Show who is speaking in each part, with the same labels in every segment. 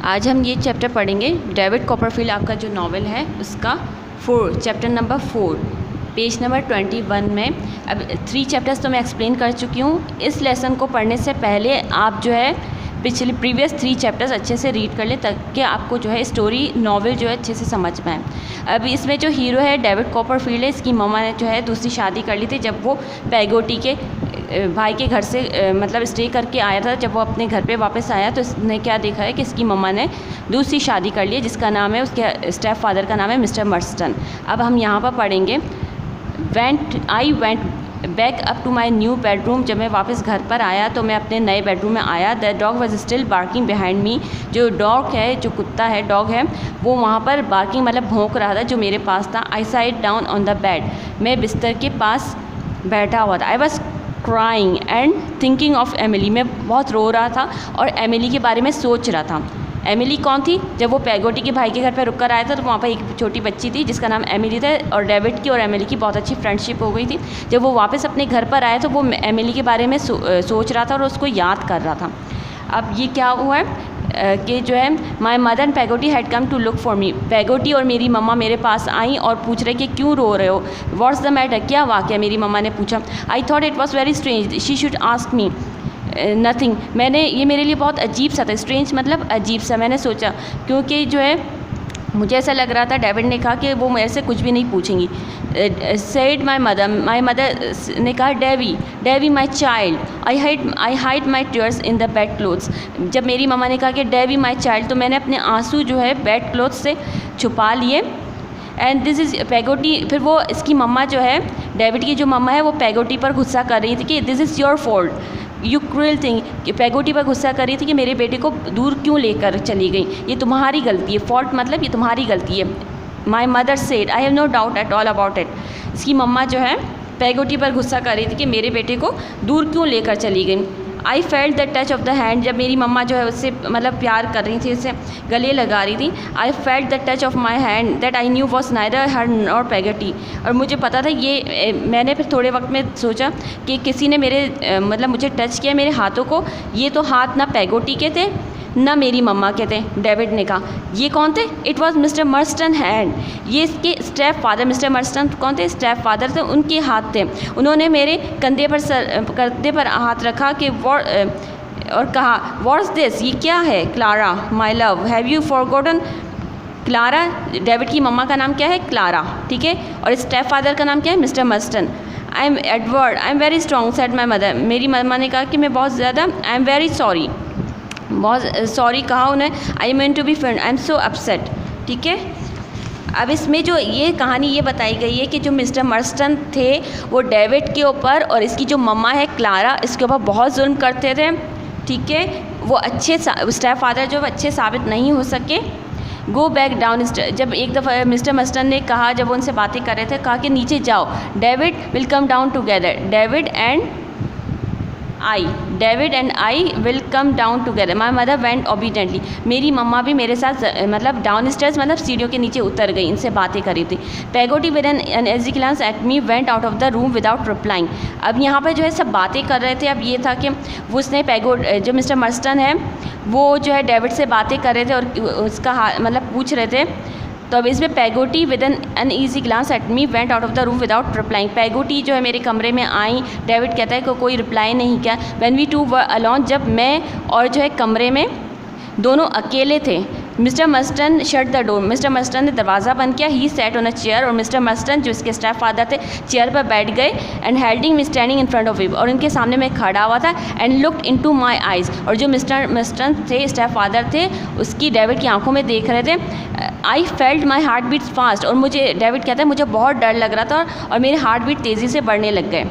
Speaker 1: आज हम ये चैप्टर पढ़ेंगे डेविड कॉपरफील्ड आपका जो नावल है उसका चैप्टर नंबर 4 पेज नंबर 21 में। अब 3 चैप्टर्स तो मैं एक्सप्लेन कर चुकी हूँ। इस लेसन को पढ़ने से पहले आप जो है प्रीवियस 3 चैप्टर्स अच्छे से रीड कर लें ताकि आपको जो है स्टोरी नॉवल जो है अच्छे से समझ में आए। अब इसमें जो हीरो है डेविड कॉपरफील्ड है, इसकी मम्मा ने जो है दूसरी शादी कर ली थी जब वो पैगोटी के भाई के घर से मतलब स्टे करके आया था। जब वो अपने घर पे वापस आया तो इसने क्या देखा है कि इसकी मम्मा ने दूसरी शादी कर ली है जिसका नाम है, उसके स्टेप फादर का नाम है मिस्टर मर्स्टन। अब हम यहाँ पर पढ़ेंगे I went back up to my new bedroom. जब मैं वापस घर पर आया तो मैं अपने नए बेडरूम में आया। The dog was still barking behind me. जो डॉग है, जो कुत्ता है, डॉग है, वो वहाँ पर बार्किंग मतलब भौंक रहा था जो मेरे पास था। I sat down on the bed. मैं बिस्तर के पास बैठा हुआ था। I was crying and thinking of Emily. मैं बहुत रो रहा था और एमिली के बारे में सोच रहा था। एमिली कौन थी? जब वो पैगोटी के भाई के घर पर रुक कर आया था तो वहाँ पर एक छोटी बच्ची थी जिसका नाम एमिली था और डेविड की और एमिली की बहुत अच्छी फ्रेंडशिप हो गई थी। जब वो वापस अपने घर पर आया तो वो एमिली के बारे में सोच रहा था और उसको याद कर रहा था। अब ये क्या हुआ है कि जो है my mother and Peggotty had come to look for me. Peggotty और मेरी मम्मा मेरे पास आई और पूछ रहे कि क्यों रो रहे हो, व्हाट्स द मैटर, क्या वाक़या, मेरी मम्मा ने पूछा। I thought it was very strange she should ask me nothing. ये मेरे लिए बहुत अजीब सा था। स्ट्रेंज मतलब अजीब सा। मैंने सोचा क्योंकि जो है मुझे ऐसा लग रहा था, डेविड ने कहा कि वो मेरे से कुछ भी नहीं पूछेंगी। सेड माई मदर ने कहा Davy my child I hide my tears in the bedclothes. जब मेरी मम्मा ने कहा कि डेवी माई चाइल्ड तो मैंने अपने आंसू जो है बेड क्लोथ से छुपा लिए। And this is Peggotty. फिर वो इसकी मम्मा जो है, डेविड की जो मम्मा है, वो पैगोटी पर गुस्सा कर रही थी कि this is your fault you cruel thing. कि पैगोटी पर गुस्सा कर रही थी कि मेरे बेटे को दूर क्यों लेकर चली गई, ये तुम्हारी गलती है। फॉल्ट मतलब ये तुम्हारी गलती है। My mother said I have no doubt at all about it. इसकी मम्मा जो है पैगोटी पर गुस्सा कर रही थी कि मेरे बेटे को दूर क्यों लेकर चली गई। आई felt the touch of the hand. जब मेरी मम्मा जो है उससे मतलब प्यार कर रही थी, उससे गले लगा रही थी। I felt the touch of my hand that I knew was neither her nor Peggotty. और मुझे पता था ये, मैंने फिर थोड़े वक्त में सोचा कि किसी ने मेरे मतलब मुझे टच किया मेरे हाथों को। ये तो हाथ ना पैगोटी के थे ना मेरी मम्मा के थे। डेविड ने कहा ये कौन थे? It was mister Murdstone hand. ये इसके स्टेप फादर, मिस्टर मर्स्टन कौन थे? स्टेप फादर थे, उनके हाथ थे। उन्होंने मेरे कंधे पर हाथ रखा कि और कहा व्हाट्स दिस, ये क्या है? Clara my love have you forgotten. Clara, David की मम्मा का नाम क्या है? क्लारा, ठीक है। और स्टेप फादर का नाम क्या है? Mister Murdstone. I am Edward I am very strong said my mother. मेरी मम्मा ने कहा कि मैं बहुत ज़्यादा, आई एम वेरी सॉरी, बहुत सॉरी कहा उन्हें। I mean to be friend I am so upset, ठीक है। अब इसमें जो ये कहानी ये बताई गई है कि जो मिस्टर मर्स्टन थे वो डेविड के ऊपर और इसकी जो मम्मा है क्लारा, इसके ऊपर बहुत जुल्म करते थे, ठीक है। वो अच्छे स्टेप फादर जो अच्छे साबित नहीं हो सके। Go back down. जब एक दफ़ा मिस्टर मर्स्टन ने कहा, जब उनसे बातें कर रहे थे, कहा कि नीचे जाओ, David will come down together. David and I will come down together. My mother went obediently. मेरी मम्मा भी मेरे साथ मतलब डाउन स्टेयर्स मतलब सीढ़ियों के नीचे उतर गई, इनसे बातें करी थी। Peggotty with an easy glance at me went out of the room without replying. अब यहाँ पर जो है सब बातें कर रहे थे। अब ये था कि वो उसने जो मिस्टर मर्स्टन है वो जो है डेविड से बातें कर रहे थे और उसका मतलब पूछ रहे थे। तो अब इसमें Peggotty with an easy glance at me went out of the room without replying. Peggotty जो है मेरे कमरे में आई। डेविड कहता है कि कोई रिप्लाई नहीं किया। When we two were alone, जब मैं और जो है कमरे में दोनों अकेले थे। Mister Murdstone shut the door. Mister Murdstone ने दरवाज़ा बंद किया। He sat on a chair. और मिस्टर मर्स्टन जो इसके स्टेप फादर थे चेयर पर बैठ गए। And holding me standing in front of him. और उनके सामने मैं खड़ा हुआ था। And looked into my eyes. और जो मिस्टर मर्स्टन थे, स्टेप फादर थे, उसकी डेविड की आंखों में देख रहे थे। I felt my heart beats fast. और मुझे, डेविड कहता है, मुझे बहुत डर लग रहा था और मेरे हार्ट बीट तेज़ी से बढ़ने लग गए,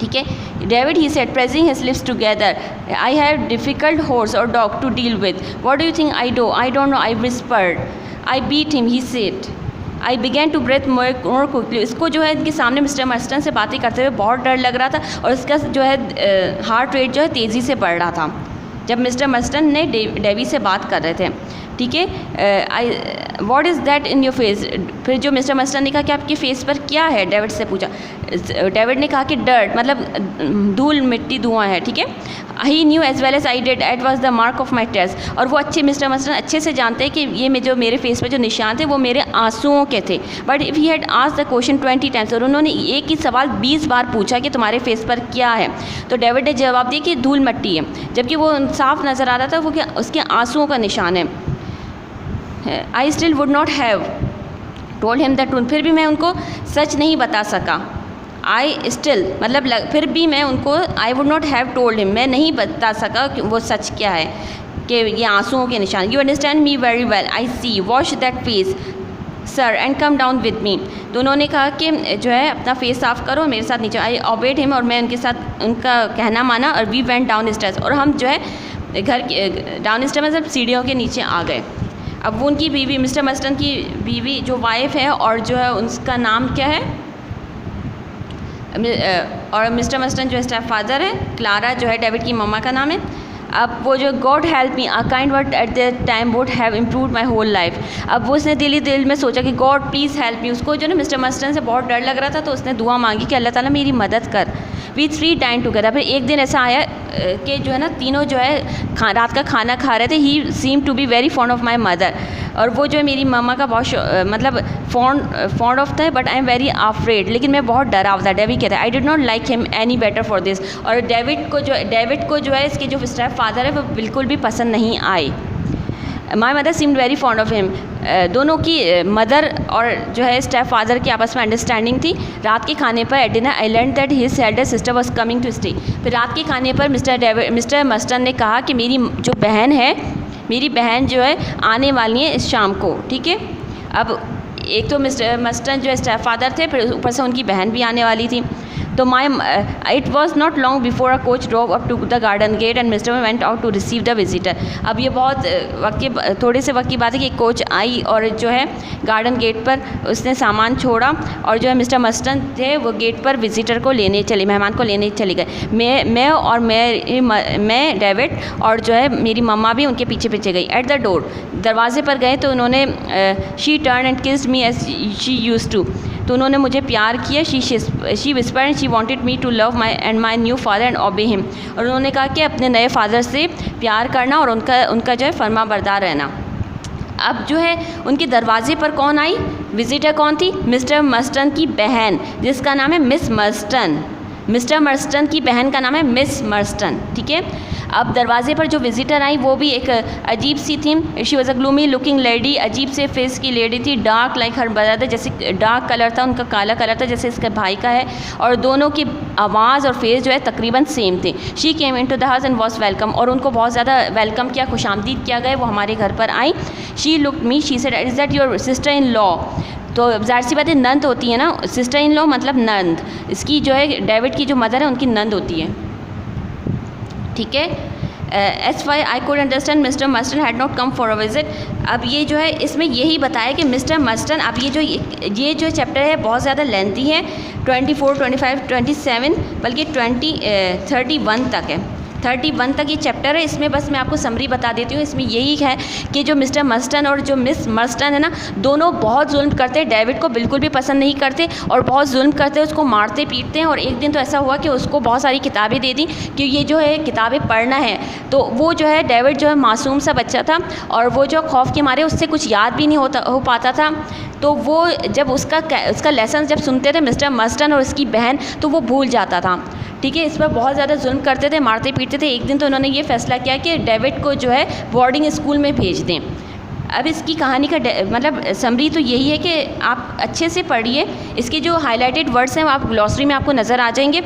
Speaker 1: ठीक है। David he said pressing his lips together I have difficult horse और dog to deal with. What do you think I do? I don't know, I whispered. I beat him, he said. I began to breathe more quickly. इसको जो है इनके सामने mister मर्स्टन से बातें करते हुए बहुत डर लग रहा था और इसका जो है हार्ट रेट जो है तेज़ी से बढ़ रहा था जब मिस्टर मर्स्टन ने डेवी से बात कर रहे थे, ठीक है। What is that in your face. फिर जो मिस्टर मस्टन ने कहा कि आपके फेस पर क्या है, डेविड से पूछा। डेविड ने कहा कि डर्ट, मतलब धूल, मिट्टी, धुआं है, ठीक है। He knew as well as I did it was the mark of my tears. और वो मिस्टर मस्टन अच्छे से जानते हैं कि ये जो मेरे फेस पर जो निशान थे वो मेरे आंसुओं के थे। But if he had asked the question 20 times, और उन्होंने एक ही सवाल 20 बार पूछा कि तुम्हारे फेस पर क्या है, तो डेविड ने जवाब दिया कि धूल मट्टी है, जबकि वो साफ नज़र आ रहा था वो कि उसके आंसुओं का निशान है। I still would not have told him the truth, फिर भी मैं उनको सच नहीं बता सका। आई स्टिल मतलब फिर भी मैं उनको, I would not have told him, मैं नहीं बता सका कि वो सच क्या है, कि ये आंसुओं के निशान। You understand me very well, I see, wash that face sir and come down with me. तो उन्होंने कहा कि जो है अपना फेस साफ़ करो, मेरे साथ नीचे। आई ओबेड हिम, और मैं उनके साथ उनका कहना माना। और वी वेंट डाउन स्टेयर्स, और हम जो है घर के डाउन स्टेयर मतलब सीढ़ियों के नीचे आ गए। अब वो उनकी बीवी, मिस्टर मस्टन की बीवी जो वाइफ है, और जो है उसका नाम क्या है, और मिस्टर मस्टन जो स्टेप फादर है, क्लारा जो है डेविड की मम्मा का नाम है। अब वो जो God help me, a kind word at the time would have improve my whole life. अब वो उसने दिल में सोचा कि गॉड प्लीज़ हेल्प मी। उसको जो ना मिस्टर मस्टन से बहुत डर लग रहा था, तो उसने दुआ मांगी कि अल्लाह ताला मेरी मदद कर। We 3 dine together. फिर एक दिन ऐसा आया कि जो है ना तीनों जो है रात का खाना खा रहे थे। He seem to be very fond of my mother, और वो जो है मेरी मम्मा का बहुत मतलब फॉन्ड ऑफ था। But I am very afraid, लेकिन मैं बहुत डरा हुआ था। डेविड कहता है I did not like him any better for this. और डेविड को जो है इसके जो स्टेप फादर है वो बिल्कुल भी पसंद नहीं आए। My mother seemed very fond of him. दोनों की मदर और जो है स्टेप फादर की आपस में अंडरस्टैंडिंग थी। रात के खाने पर at dinner I learn that his elder sister was coming to stay. फिर रात के खाने पर मिस्टर मस्टन ने कहा कि मेरी जो बहन है, मेरी बहन जो है आने वाली है इस शाम को, ठीक है। अब एक तो मिस्टर मस्टन जो है स्टेप फादर थे, फिर ऊपर से उनकी बहन भी आने वाली थी। तो it was not long before a coach drove up to the garden gate and mister went out to receive the visitor. अब ये बहुत थोड़े से वक्त की बात है कि कोच आई और जो है गार्डन गेट पर उसने सामान छोड़ा, और जो है मिस्टर मस्टन थे वो गेट पर विजिटर को लेने चले, मेहमान को लेने चले गए। मैं डेविड और जो है मेरी मम्मा भी उनके पीछे पीछे गई। एट द डोर, दरवाजे पर गए तो उन्होंने she turn and kissed me as she used to. तो उन्होंने मुझे प्यार किया। She whispered and she wanted me to love my new father and obey him. और उन्होंने कहा कि अपने नए फादर से प्यार करना और उनका जो है फर्मा बरदार रहना। अब जो है उनके दरवाजे पर कौन आई, विजिटर कौन थी, मिस्टर मस्टन की बहन जिसका नाम है मिस मर्स्टन। मिस्टर मर्स्टन की बहन का नाम है मिस मर्स्टन, ठीक है। अब दरवाजे पर जो विजिटर आई वो भी एक अजीब सी थी। She was a gloomy looking lady, अजीब से फेस की लेडी थी। डार्क लाइक हर ब्रदर, जैसे डार्क कलर था उनका, काला कलर था जैसे इसके भाई का है। और दोनों की आवाज़ और फेस जो है तकरीबन सेम थे। She came in to the house and was welcome, और उनको बहुत ज़्यादा वेलकम किया, खुशामदीद किया गया। वो हमारे घर पर आई। She look me, she said is that your sister in law. तो ज़ाहिर सी बात है नंद होती है ना, सिस्टर इन लॉ मतलब नंद। इसकी जो है डेविड की जो मदर है उनकी नंद होती है, ठीक है। As why I could understand mister Murdstone had not come for a visit. अब ये जो है इसमें यही बताया कि मिस्टर मस्टन, अब ये जो चैप्टर है बहुत ज़्यादा लेंथी है, 24, 25, 27 बल्कि 31 तक है। 31 तक ये चैप्टर है। इसमें बस मैं आपको समरी बता देती हूँ। इसमें यही है कि जो मिस्टर मस्टन और जो मिस मर्स्टन है ना, दोनों बहुत जुल्म करते हैं, डेविड को बिल्कुल भी पसंद नहीं करते और बहुत जुल्म करते हैं, उसको मारते पीटते हैं। और एक दिन तो ऐसा हुआ कि उसको बहुत सारी किताबें दे दी कि ये जो है किताबें पढ़ना है। तो वो जो है डेविड जो है मासूम सा बच्चा था, और वो जो खौफ के मारे उससे कुछ याद भी नहीं हो पाता था। तो वो जब उसका लेसन जब सुनते थे मिस्टर मर्स्टन और उसकी बहन, तो वो भूल जाता था, ठीक है। इस पर बहुत ज़्यादा जुल्म करते थे, मारते पीटते थे। एक दिन तो उन्होंने ये फैसला किया कि डेविड को जो है बोर्डिंग स्कूल में भेज दें। अब इसकी कहानी का मतलब समरी तो यही है कि आप अच्छे से पढ़िए। इसके जो हाईलाइटेड वर्ड्स हैं वो आप ग्लॉसरी में आपको नज़र आ जाएंगे।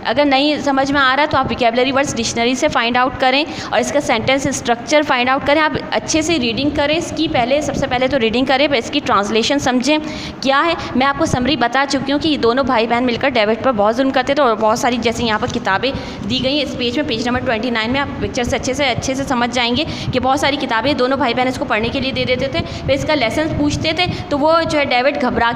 Speaker 1: अगर नहीं समझ में आ रहा है तो आप विकेबलरी वर्ड्स डिक्शनरी से फाइंड आउट करें और इसका सेंटेंस स्ट्रक्चर फाइंड आउट करें। आप अच्छे से रीडिंग करें इसकी, सबसे पहले तो रीडिंग करें, फिर इसकी ट्रांसलेशन समझें क्या है। मैं आपको समरी बता चुकी हूँ कि ये दोनों भाई बहन मिलकर डेविड पर बहुत जुल्म करते थे, और बहुत सारी जैसे यहाँ पर किताबें दी गई हैं इस पेज में, पेज नंबर 29 में आप पिक्चर से अच्छे से समझ जाएंगे कि बहुत सारी किताबें दोनों भाई बहन इसको पढ़ने के लिए दे देते थे। फिर इसका लेसन पूछते थे तो वो जो है डेविड घबरा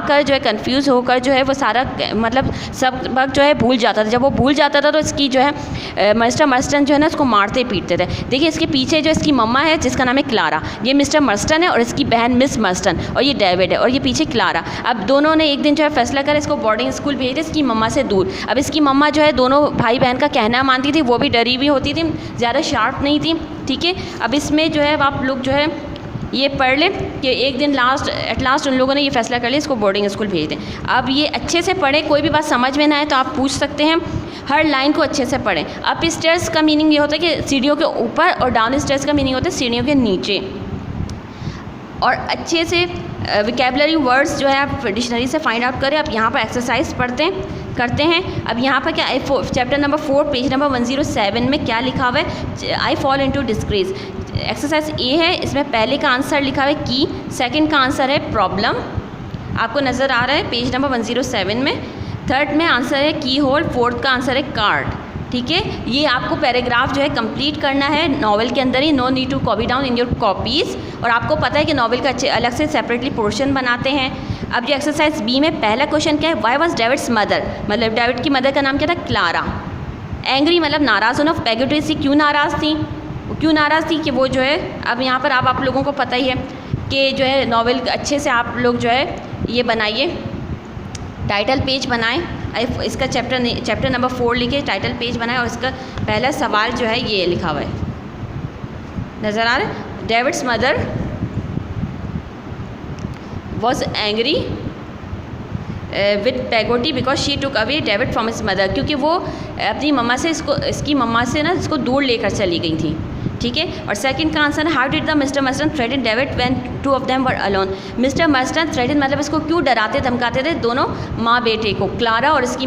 Speaker 1: कर जो है कन्फ्यूज़ होकर जो है वो सारा मतलब सब वक्त जो है है भूल जाता था। जब वो भूल जाता था तो इसकी जो है मिस्टर मर्स्टन जो है ना इसको मारते पीटते थे। देखिए इसके पीछे जो इसकी मम्मा है जिसका नाम है क्लारा, ये मिस्टर मर्स्टन है और इसकी बहन मिस मर्स्टन, और ये डेविड है, और ये पीछे क्लारा। अब दोनों ने एक दिन जो है फैसला करा इसको बोर्डिंग स्कूल भेज दे इसकी मम्मा से दूर। अब इसकी मम्मा जो है दोनों भाई बहन का कहना मानती थी, वो भी डरी हुई होती थी, ज़्यादा शार्प नहीं थी, ठीक है। अब इसमें जो है आप लोग जो है ये पढ़ लें कि एक दिन एट लास्ट उन लोगों ने ये फैसला कर लिया इसको बोर्डिंग स्कूल भेज दें। अब ये अच्छे से पढ़ें, कोई भी बात समझ में ना आए तो आप पूछ सकते हैं, हर लाइन को अच्छे से पढ़ें। अप स्टेयर्स का मीनिंग ये होता है कि सीढ़ियों के ऊपर, और डाउन स्टेयर्स का मीनिंग होता है सीढ़ियों के नीचे। और अच्छे से विकेबलरी वर्ड्स जो है आप डिक्शनरी से फाइंड आउट करें। आप यहाँ पर एक्सरसाइज करते हैं। अब यहाँ पर क्या चैप्टर नंबर 4 पेज नंबर 107 में क्या लिखा हुआ है, I fall into disgrace. Exercise ए है, इसमें पहले का आंसर लिखा हुआ है की, सेकंड का आंसर है प्रॉब्लम, आपको नज़र आ रहा है पेज नंबर 107 में। थर्ड में आंसर है की होल, फोर्थ का आंसर है कार्ड, ठीक है। ये आपको पैराग्राफ जो है कंप्लीट करना है नॉवेल के अंदर ही, no need to copy down in your copies. और आपको पता है कि नॉवेल का अच्छे अलग से सेपरेटली पोर्शन बनाते हैं। अब जो एक्सरसाइज बी में पहला क्वेश्चन क्या है, वाई वॉज डेविड्स मदर, मतलब डेविड की मदर का नाम क्या था, क्लारा। एंग्री मतलब नाराज़ होना, पेगोटी से क्यों नाराज़ थी, क्यों नाराज़ थी कि वो जो है, अब यहाँ पर आप लोगों को पता ही है कि जो है नॉवेल अच्छे से आप लोग जो है ये बनाइए, टाइटल पेज बनाएं। इसका चैप्टर नंबर 4 लिखे, टाइटल पेज बनाएं, और इसका पहला सवाल जो है ये लिखा हुआ है, नज़र आ रहा है, David's mother was angry with Peggotty because she took away David from his mother, क्योंकि वो अपनी मम्मा से इसकी मम्मा से ना इसको दूर लेकर चली गई थी, ठीक है। और सेकंड का answer, how did the mister Murdstone threaten David when two of them were alone. Mister Murdstone threaten मतलब इसको क्यों डराते धमकाते थे, दोनों माँ बेटे को, क्लारा और इसकी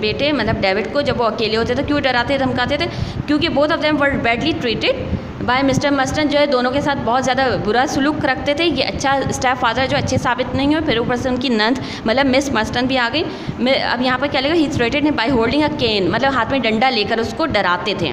Speaker 1: बेटे मतलब डेविड को, जब वो अकेले होते थे क्यों डराते धमकाते थे, क्योंकि both of them were badly treated by mister Murdstone, जो है दोनों के साथ बहुत ज़्यादा बुरा सलूक रखते थे। ये अच्छा स्टेप फादर जो अच्छे साबित नहीं हुए, फिर ऊपर से उनकी नंद मतलब मिस मर्स्टन भी आ गई। अब यहाँ पर क्या लगेगा, ही थ्रेटेड बाय होल्डिंग अ केन, मतलब हाथ में डंडा लेकर उसको डराते थे,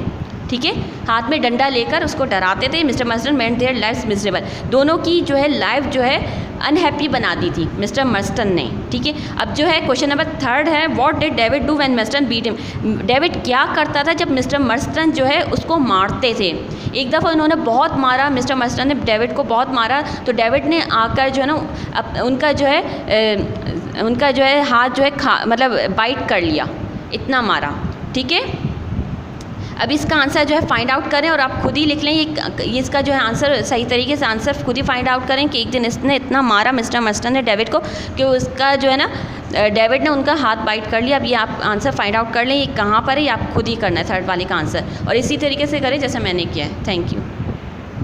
Speaker 1: ठीक है, हाथ में डंडा लेकर उसको डराते थे। Mister Murdstone made their lifes miserable, दोनों की जो है लाइफ जो है अनहैप्पी बना दी थी मिस्टर मर्स्टन ने, ठीक है। अब जो है क्वेश्चन नंबर 3 है, what did David do when Murdstone beat him. डेविड क्या करता था जब मिस्टर मर्स्टन जो है उसको मारते थे। एक दफ़ा उन्होंने बहुत मारा, मिस्टर मर्स्टन ने डेविड को बहुत मारा, तो डेविड ने आकर जो है ना उनका जो है हाथ जो है मतलब बाइट कर लिया, इतना मारा, ठीक है। अब इसका आंसर जो है फाइंड आउट करें और आप खुद ही लिख लें, ये इसका जो है आंसर सही तरीके से आंसर खुद ही फाइंड आउट करें कि एक दिन इसने इतना मारा मिस्टर मर्स्टन ने डेविड को कि उसका जो है ना डेविड ने उनका हाथ बाइट कर लिया। अब ये आप आंसर फाइंड आउट कर लें, ये कहाँ पर है, ये आप खुद ही करना है थर्ड वाले का आंसर, और इसी तरीके से करें जैसे मैंने किया है। Thank you.